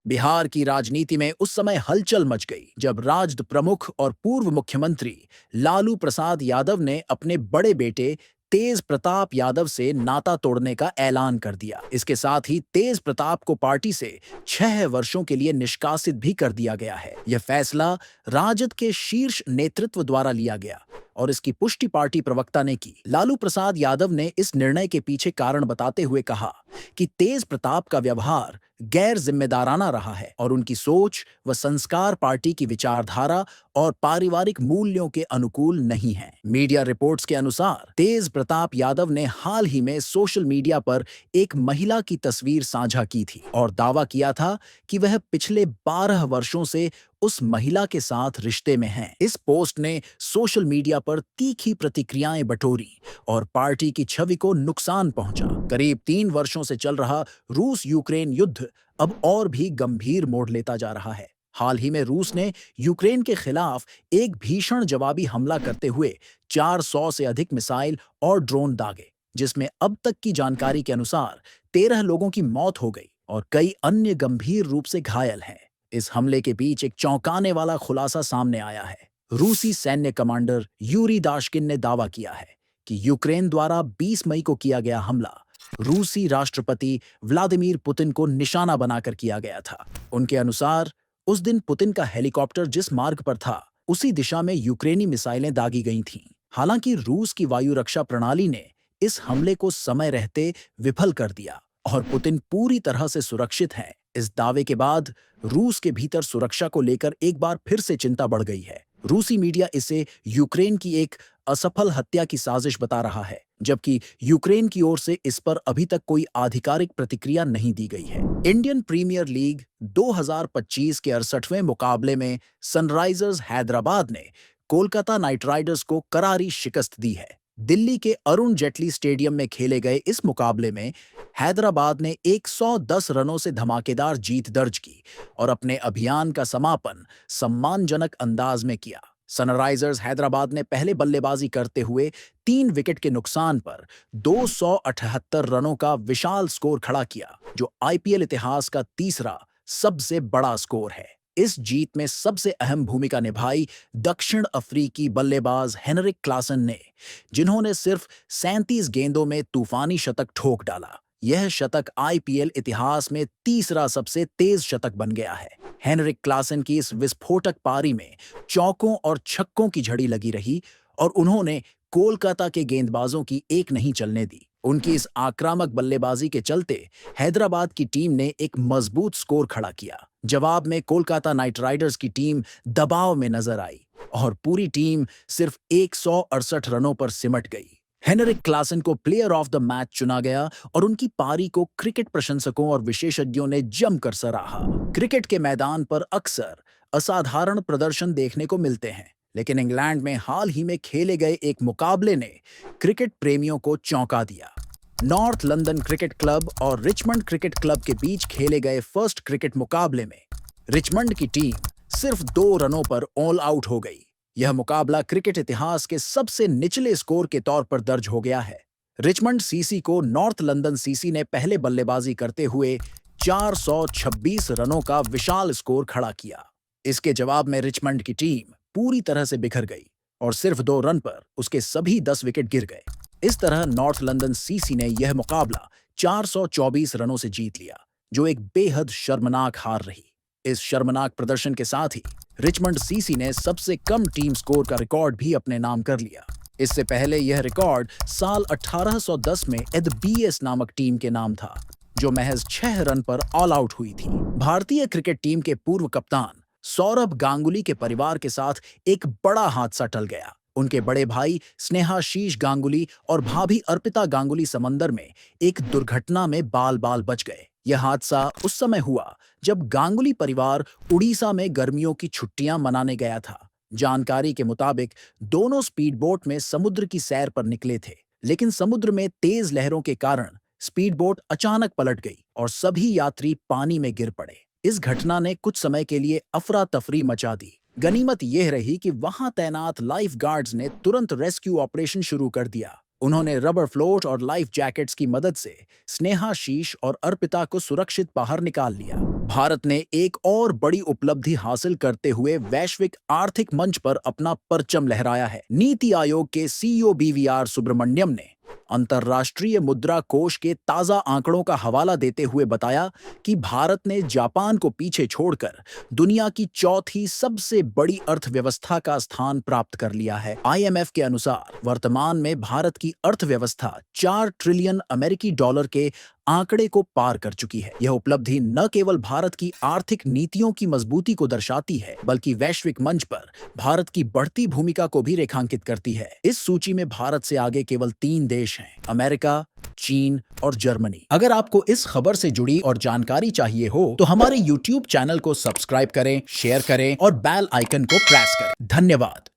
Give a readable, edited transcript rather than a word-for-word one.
बिहार की राजनीति में उस समय हलचल मच गई जब राजद प्रमुख और पूर्व मुख्यमंत्री लालू प्रसाद यादव ने अपने बड़े बेटे तेज प्रताप यादव से नाता तोड़ने का ऐलान कर दिया। इसके साथ ही तेज प्रताप को पार्टी से 6 वर्षों के लिए निष्कासित भी कर दिया गया है। यह फैसला राजद के शीर्ष नेतृत्व द्वारा लिया गया और इसकी पुष्टि पार्टी प्रवक्ता ने की। लालू प्रसाद यादव ने इस निर्णय के पीछे कारण बताते हुए कहा कि तेज प्रताप का व्यवहार गैर जिम्मेदाराना रहा है और उनकी सोच व संस्कार पार्टी की विचारधारा और पारिवारिक मूल्यों के अनुकूल नहीं है। मीडिया रिपोर्ट्स के अनुसार तेज प्रताप यादव ने हाल ही में सोशल मीडिया पर एक महिला की तस्वीर साझा की थी और दावा किया था कि वह पिछले 12 वर्षों से उस महिला के साथ रिश्ते में हैं। इस पोस्ट ने सोशल मीडिया पर तीखी प्रतिक्रियाएं बटोरी और पार्टी की छवि को नुकसान पहुंचा। करीब 3 वर्षों से चल रहा रूस यूक्रेन युद्ध अब और भी गंभीर मोड़ लेता जा रहा है। हाल ही में रूस ने यूक्रेन के खिलाफ एक भीषण जवाबी हमला करते हुए 400 से अधिक मिसाइल और ड्रोन दागे, जिसमें अब तक की जानकारी के अनुसार 13 लोगों की मौत हो गई और कई अन्य गंभीर रूप से घायल हैं। इस हमले के बीच एक चौंकाने वाला खुलासा सामने आया है। रूसी सैन्य कमांडर यूरी दाशकिन ने दावा किया है कि यूक्रेन द्वारा 20 मई को किया गया हमला रूसी राष्ट्रपति व्लादिमीर पुतिन को निशाना बनाकर किया गया था। उनके अनुसार उस दिन पुतिन का हेलीकॉप्टर जिस मार्ग पर था उसी दिशा में यूक्रेनी मिसाइलें दागी गई थीं। हालांकि रूस की वायु रक्षा प्रणाली ने इस हमले को समय रहते विफल कर दिया और पुतिन पूरी तरह से सुरक्षित हैं। इस दावे के बाद रूस के भीतर सुरक्षा को लेकर एक बार फिर से चिंता बढ़ गई है। रूसी मीडिया इसे यूक्रेन की एक असफल हत्या की साजिश बता रहा है, जबकि यूक्रेन की ओर से इस पर अभी तक कोई आधिकारिक प्रतिक्रिया नहीं दी गई है। इंडियन प्रीमियर लीग 2025 के 68वें मुकाबले में सनराइजर्स हैदराबाद ने कोलकाता नाइट राइडर्स को करारी शिकस्त दी है। दिल्ली के अरुण जेटली स्टेडियम में खेले गए इस मुकाबले में हैदराबाद ने 110 रनों से धमाकेदार जीत दर्ज की और अपने अभियान का समापन सम्मानजनक अंदाज में किया। सनराइजर्स हैदराबाद ने पहले बल्लेबाजी करते हुए 3 विकेट के नुकसान पर 278 रनों का विशाल स्कोर खड़ा किया, जो आईपीएल इतिहास का तीसरा सबसे बड़ा स्कोर है। इस जीत में सबसे अहम भूमिका निभाई दक्षिण अफ्रीकी बल्लेबाज हेनरिक क्लासन ने, जिन्होंने सिर्फ 37 गेंदों में तूफानी शतक ठोक डाला। यह शतक आईपीएल इतिहास में तीसरा सबसे तेज शतक बन गया है। हेनरिक क्लासन की इस विस्फोटक पारी में चौकों और छक्कों की झड़ी लगी रही और उन्होंने कोलकाता के गेंदबाजों की एक नहीं चलने दी। उनकी इस आक्रामक बल्लेबाजी के चलते हैदराबाद की टीम ने एक मजबूत स्कोर खड़ा किया। जवाब में कोलकाता नाइट राइडर्स की टीम दबाव में नजर आई और पूरी टीम सिर्फ 168 रनों पर सिमट गई। हेनरिक क्लासन को प्लेयर ऑफ द मैच चुना गया और उनकी पारी को क्रिकेट प्रशंसकों और विशेषज्ञों ने जमकर सराहा। क्रिकेट के मैदान पर अक्सर असाधारण प्रदर्शन देखने को मिलते हैं, लेकिन इंग्लैंड में हाल ही में खेले गए एक मुकाबले ने क्रिकेट प्रेमियों को चौंका दिया। नॉर्थ लंदन क्रिकेट क्लब और रिचमंड क्रिकेट क्लब के बीच खेले गए फर्स्ट क्रिकेट मुकाबले में रिचमंड की टीम सिर्फ 2 रनों पर ऑल आउट हो गई। यह मुकाबला क्रिकेट इतिहास के सबसे निचले स्कोर के तौर पर दर्ज हो गया है। रिचमंड सीसी को नॉर्थ लंदन सीसी ने पहले बल्लेबाजी करते हुए 426 रनों का विशाल स्कोर खड़ा किया। इसके जवाब में रिचमंड की टीम पूरी तरह से बिखर गई और सिर्फ 2 रन पर उसके सभी 10 विकेट गिर गए। इस तरह नॉर्थ लंदन सीसी ने यह मुकाबला 424 रनों से जीत लिया, जो एक बेहद शर्मनाक हार रही। इस शर्मनाक प्रदर्शन के साथ ही रिचमंड सीसी ने सबसे कम टीम स्कोर का रिकॉर्ड भी अपने नाम कर लिया। इससे पहले यह रिकॉर्ड साल 1810 में एड बीएस नामक टीम के नाम था, जो महज 6 रन पर ऑल आउट हुई थी। भारतीय क्रिकेट टीम के पूर्व कप्तान सौरभ गांगुली के परिवार के साथ एक बड़ा हादसा टल गया। उनके बड़े भाई स्नेहाशीष गांगुली और भाभी अर्पिता गांगुली समंदर में एक दुर्घटना में बाल बाल बच गए। यह हादसा उस समय हुआ जब गांगुली परिवार उड़ीसा में गर्मियों की छुट्टियां मनाने गया था। जानकारी के मुताबिक दोनों स्पीड बोट में समुद्र की सैर पर निकले थे, लेकिन समुद्र में तेज लहरों के कारण स्पीड बोट अचानक पलट गई और सभी यात्री पानी में गिर पड़े। इस घटना ने कुछ समय के लिए अफरा तफरी मचा दी। गनीमत यह रही कि वहां तैनात लाइफ गार्ड्स ने तुरंत रेस्क्यू ऑपरेशन शुरू कर दिया। उन्होंने रबर फ्लोट और लाइफ जैकेट्स की मदद से स्नेहाशीष और अर्पिता को सुरक्षित बाहर निकाल लिया। भारत ने एक और बड़ी उपलब्धि हासिल करते हुए वैश्विक आर्थिक मंच पर अपना परचम लहराया है। नीति आयोग के सीईओ बीवीआर सुब्रमण्यम ने अंतर्राष्ट्रीय मुद्रा कोष के ताजा आंकड़ों का हवाला देते हुए बताया कि भारत ने जापान को पीछे छोड़कर दुनिया की चौथी सबसे बड़ी अर्थव्यवस्था का स्थान प्राप्त कर लिया है। आईएमएफ के अनुसार वर्तमान में भारत की अर्थव्यवस्था 4 ट्रिलियन अमेरिकी डॉलर के आंकड़े को पार कर चुकी है। यह उपलब्धि न केवल भारत की आर्थिक नीतियों की मजबूती को दर्शाती है, बल्कि वैश्विक मंच पर भारत की बढ़ती भूमिका को भी रेखांकित करती है। इस सूची में भारत से आगे केवल 3 देश हैं: अमेरिका, चीन और जर्मनी। अगर आपको इस खबर से जुड़ी और जानकारी चाहिए हो तो हमारे YouTube चैनल को सब्सक्राइब करें, शेयर करें और बेल आइकन को प्रेस करें। धन्यवाद।